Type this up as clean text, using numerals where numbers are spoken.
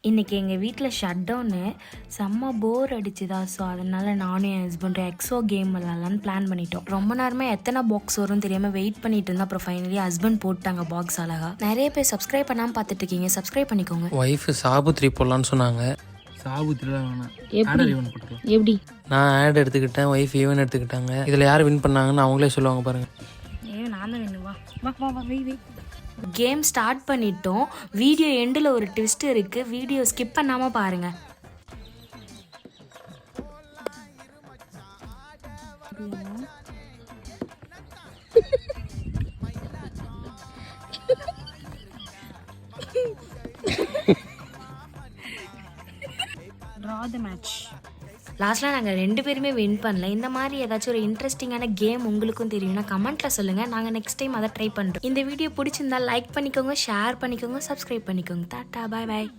இன்றைக்கி எங்கள் வீட்டில் ஷட் டவுனு, செம்ம போர் அடிச்சுதா. ஸோ அதனால் நானும் என் ஹஸ்பண்டும் எக்ஸோ கேம் விளாட்லான்னு பிளான் பண்ணிட்டோம். ரொம்ப நேரமாக எத்தனை பாக்ஸ் வரும்னு தெரியாமல் வெயிட் பண்ணிட்டு இருந்தால் அப்புறம் ஃபைனலி ஹஸ்பண்ட் போட்டாங்க பாக்ஸ் அழகா. நிறைய பேர் சப்ஸ்கிரைப் பண்ணாமல் பார்த்துட்டு இருக்கீங்க, சப்ஸ்கிரைப் பண்ணிக்கோங்க. ஒய்ஃபு சாபுத்திரி போடலான்னு சொன்னாங்க. எப்படி நான் ஆட் எடுத்துக்கிட்டேன், ஒய்ஃப் ஈவன் எடுத்துக்கிட்டாங்க. இதில் யார் வின் பண்ணாங்கன்னு அவங்களே சொல்லுவாங்க பாருங்கள். நான் தான் வேணுவா. கேம் ஸ்டார்ட் பண்ணிட்டோம். வீடியோ எண்டில் ஒரு ட்விஸ்ட் இருக்குது, வீடியோ ஸ்கிப் பண்ணாமல் பாருங்கள். Draw the match. லாஸ்ட்டில் நாங்கள் 2 பேருமே வின் பண்ணல. இந்த மாதிரி ஏதாச்சும் ஒரு இன்ட்ரெஸ்டிங்கான கேம் உங்களுக்கும் தெரியும்னா கமெண்ட்டில் சொல்லுங்கள். நாங்கள் நெக்ஸ்ட் டைம் அதை ட்ரை பண்ணுறோம். இந்த வீடியோ பிடிச்சிருந்தா லைக் பண்ணிக்கோங்க, ஷேர் பண்ணிக்கோங்க, சப்ஸ்கிரைப் பண்ணிக்கோங்க. டாட்டா, பாய் பாய்.